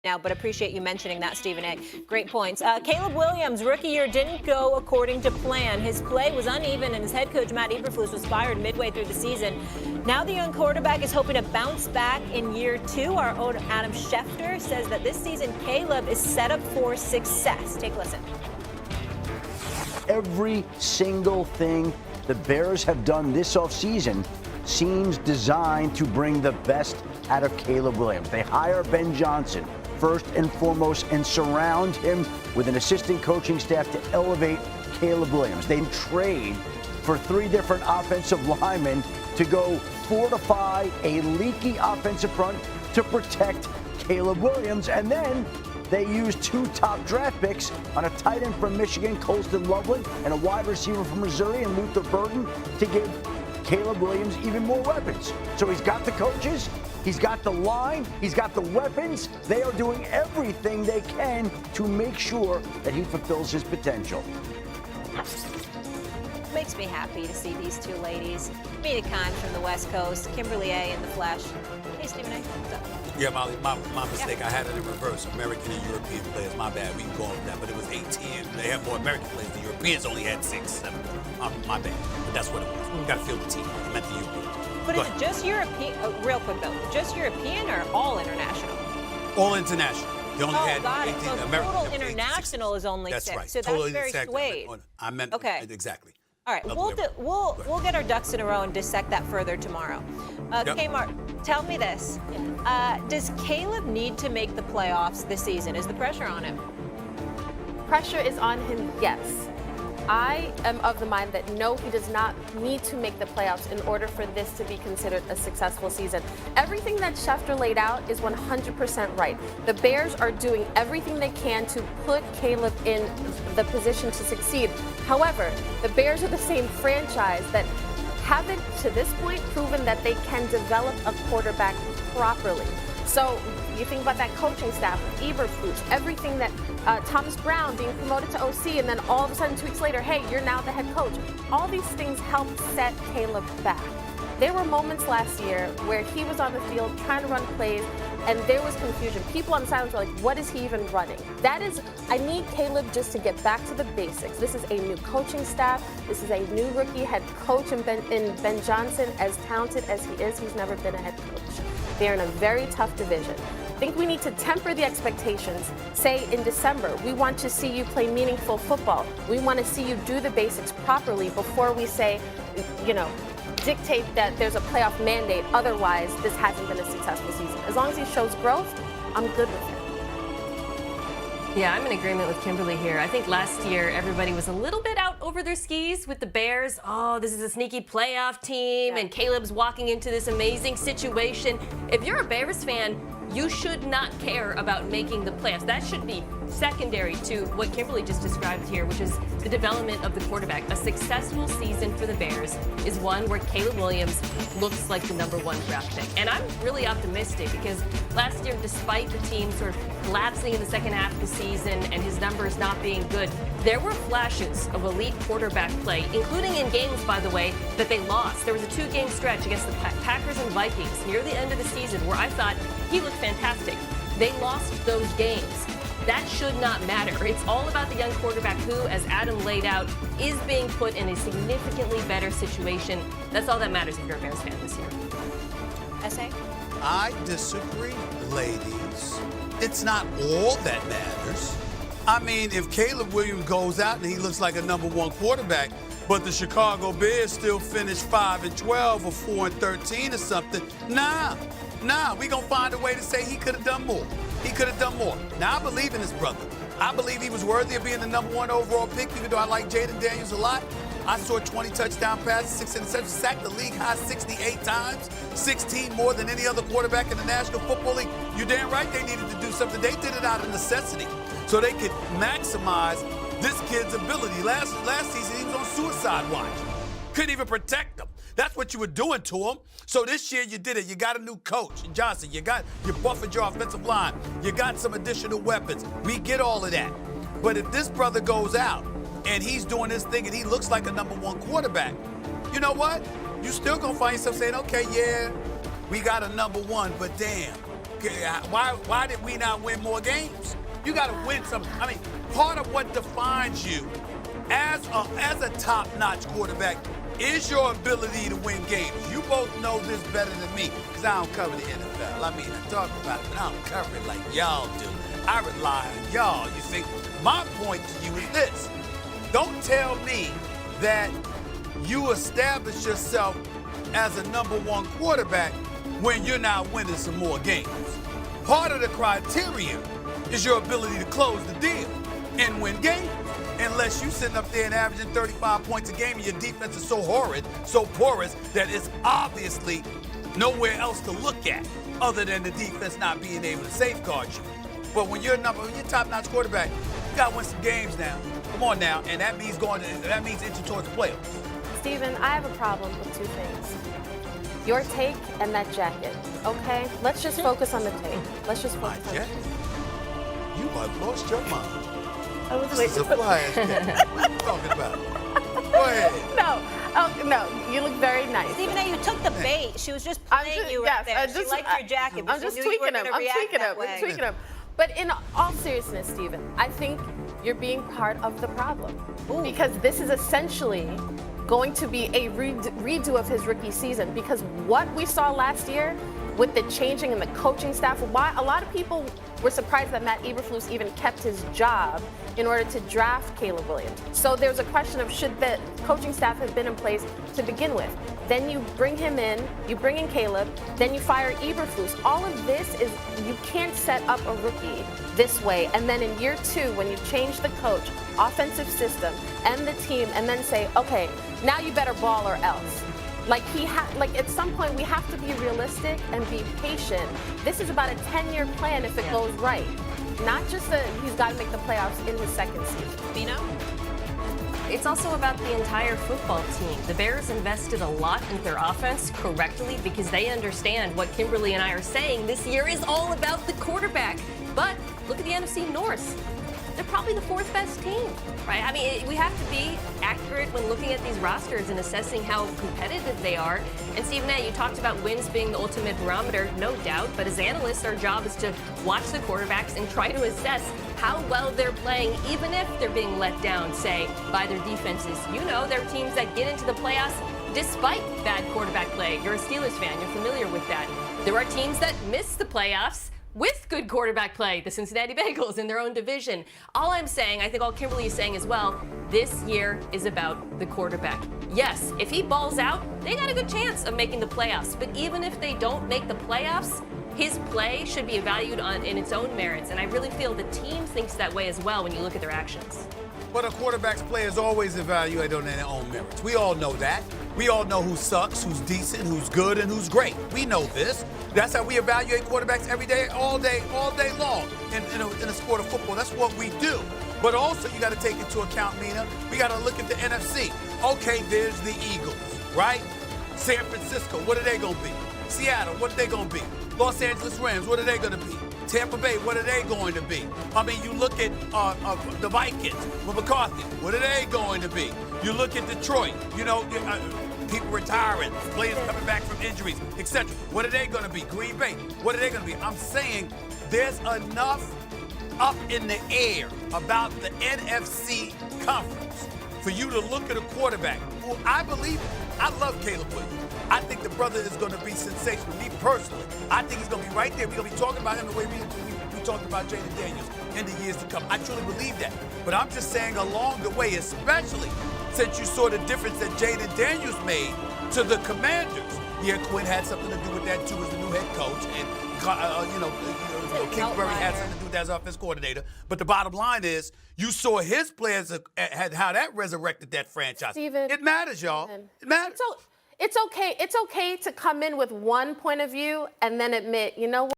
now, but appreciate you mentioning that, Stephen A. Great points. Caleb Williams, rookie year, didn't go according to plan. His play was uneven, and his head coach, Matt Eberflus, was fired midway through the season. Now the young quarterback is hoping to bounce back in year 2. Our own Adam Schefter says that this season, Caleb is set up for success. Take a listen. Every single thing the Bears have done this offseason seems designed to bring the best out of Caleb Williams. They hire Ben Johnson first and foremost and surround him with an assistant coaching staff to elevate Caleb Williams. They trade for 3 different offensive linemen to go fortify a leaky offensive front to protect Caleb Williams. And then they use 2 top draft picks on a tight end from Michigan, Colston Loveland, and a wide receiver from Missouri, and Luther Burden, to give Caleb Williams even more weapons. So he's got the coaches, he's got the line, he's got the weapons. They are doing everything they can to make sure that he fulfills his potential. Makes me happy to see these 2 ladies. Comedic Kimes from the West Coast, Kimberly A. in the flesh. Hey, Stephen A. What's up? Yeah, Molly, my mistake. Yeah. I had it in reverse. American and European players. My bad. We can go over that. But it was 18. They have more American players. The Europeans only had 6, 7. My bad. But that's what it was. You got to feel the team. I meant the European. But is it just European? Real quick, though. Just European or all international? All international. They only had got 18 it. So American. Total international is only 6. Right. So totally that's very swayed. I meant okay. Exactly. All right, we'll get our ducks in a row and dissect that further tomorrow. Kmart, tell me this. Does Caleb need to make the playoffs this season? Is the pressure on him? Pressure is on him, yes. I am of the mind that no, he does not need to make the playoffs in order for this to be considered a successful season. Everything that Schefter laid out is 100% right. The Bears are doing everything they can to put Caleb in the position to succeed. However, the Bears are the same franchise that haven't, to this point, proven that they can develop a quarterback properly. So you think about that coaching staff, Eberflus, everything that Thomas Brown being promoted to OC, and then all of a sudden 2 weeks later, hey, you're now the head coach. All these things helped set Caleb back. There were moments last year where he was on the field trying to run plays, and there was confusion. People on the sidelines were like, what is he even running? I need Caleb just to get back to the basics. This is a new coaching staff. This is a new rookie head coach in Ben Johnson. As talented as he is, he's never been a head coach. They're in a very tough division. I think we need to temper the expectations. Say in December, we want to see you play meaningful football. We want to see you do the basics properly before we say, dictate that there's a playoff mandate. Otherwise, this hasn't been a successful season. As long as he shows growth, I'm good with it. Yeah, I'm in agreement with Kimberly here. I think last year everybody was a little bit out over their skis with the Bears. Oh, this is a sneaky playoff team, and Caleb's walking into this amazing situation. If you're a Bears fan, you should not care about making the playoffs. That should be secondary to what Kimberly just described here, which is the development of the quarterback. A successful season for the Bears is one where Caleb Williams looks like the #1 draft pick. And I'm really optimistic because last year, despite the team sort of collapsing in the second half of the season and his numbers not being good, there were flashes of elite quarterback play, including in games, by the way, that they lost. There was a 2-game stretch against the Packers and Vikings near the end of the season where I thought he looked fantastic. They lost those games. That should not matter. It's all about the young quarterback who, as Adam laid out, is being put in a significantly better situation. That's all that matters if you're a Bears fan this year. S.A.? I disagree, ladies. It's not all that matters. I mean, if Caleb Williams goes out and he looks like a #1 quarterback, but the Chicago Bears still finish 5-12 or 4-13 or something, nah, we gonna find a way to say he could have done more. He could have done more. Now, I believe in his brother. I believe he was worthy of being the #1 overall pick, even though I like Jayden Daniels a lot. I saw 20 touchdown passes, 6 interceptions, sacked the league high 68 times, 16 more than any other quarterback in the National Football League. You're damn right they needed to do something. They did it out of necessity so they could maximize this kid's ability. Last season, he was on suicide watch. Couldn't even protect him. That's what you were doing to him. So this year you did it. You got a new coach, Johnson. You buffered your offensive line. You got some additional weapons. We get all of that. But if this brother goes out and he's doing this thing and he looks like a #1 quarterback, you know what? You still gonna find yourself saying, okay, yeah, we got a #1, but damn, why did we not win more games? You got to win some. I mean, part of what defines you as a top-notch quarterback is your ability to win games. You both know this better than me because I don't cover the NFL. I mean, I talk about it, but I don't cover it like y'all do. I rely on y'all. You see, my point to you is this. Don't tell me that you establish yourself as a #1 quarterback when you're not winning some more games. Part of the criteria is your ability to close the deal and win games. Unless you sitting up there and averaging 35 points a game and your defense is so horrid, so porous, that it's obviously nowhere else to look at other than the defense not being able to safeguard you. But when you're top-notch quarterback, you got to win some games now. Come on now, and that means inching towards the playoffs. Steven, I have a problem with two things. Your take and that jacket, okay? Let's just focus on the take. Let's just focus on the take. You have lost your mind. This is a fly-ass jacket. What are you talking about? Go ahead. No, you look very nice. Stephen A., you took the bait. She was just playing you right there. She liked your jacket, but I'm just she knew you tweaking were him. going to react I'm tweaking him. But in all seriousness, Stephen, I think you're being part of the problem. Ooh. Because this is essentially going to be a redo of his rookie season. Because what we saw last year with the changing in the coaching staff, why a lot of people were surprised that Matt Eberflus even kept his job in order to draft Caleb Williams. So there's a question of should the coaching staff have been in place to begin with. Then you bring him in, you bring in Caleb, then you fire Eberflus. All of this is, you can't set up a rookie this way. And then in year 2, when you change the coach, offensive system, and the team, and then say, okay, now you better ball or else. Like at some point we have to be realistic and be patient. This is about a 10-year plan if it goes right. Not just he's got to make the playoffs in his second season. Bino? It's also about the entire football team. The Bears invested a lot in their offense correctly because they understand what Kimberly and I are saying. This year is all about the quarterback. But look at the NFC North. They're probably the 4th best team, right? I mean, we have to be accurate when looking at these rosters and assessing how competitive they are. And Stephen A., you talked about wins being the ultimate barometer, no doubt. But as analysts, our job is to watch the quarterbacks and try to assess how well they're playing, even if they're being let down, say, by their defenses. You know, there are teams that get into the playoffs despite bad quarterback play. You're a Steelers fan. You're familiar with that. There are teams that miss the playoffs with good quarterback play, the Cincinnati Bengals in their own division. All I'm saying, I think all Kimberly is saying as well, this year is about the quarterback. Yes, if he balls out, they got a good chance of making the playoffs. But even if they don't make the playoffs, his play should be evaluated in its own merits. And I really feel the team thinks that way as well when you look at their actions. But a quarterback's play is always evaluated on their own merits. We all know that. We all know who sucks, who's decent, who's good, and who's great. We know this. That's how we evaluate quarterbacks every day, all day long in a sport of football. That's what we do. But also, you got to take into account, Mina, we got to look at the NFC. Okay, there's the Eagles, right? San Francisco, what are they going to be? Seattle, what are they going to be? Los Angeles Rams, what are they going to be? Tampa Bay, what are they going to be? I mean, you look at the Vikings with McCarthy, what are they going to be? You look at Detroit, you know, people retiring, players coming back from injuries, etc. What are they going to be? Green Bay, what are they going to be? I'm saying there's enough up in the air about the NFC conference for you to look at a quarterback who I believe, I love Caleb Williams. I think the brother is going to be sensational. Me personally, I think he's going to be right there. We're going to be talking about him the way we talked about Jayden Daniels in the years to come. I truly believe that. But I'm just saying along the way, especially since you saw the difference that Jayden Daniels made to the Commanders. Yeah, Quinn had something to do with that too as the new head coach. And, Kingsbury had something to do with that as offense coordinator. But the bottom line is you saw his players had how that resurrected that franchise. Steven, it matters, y'all. It matters. It's okay to come in with one point of view and then admit, you know what?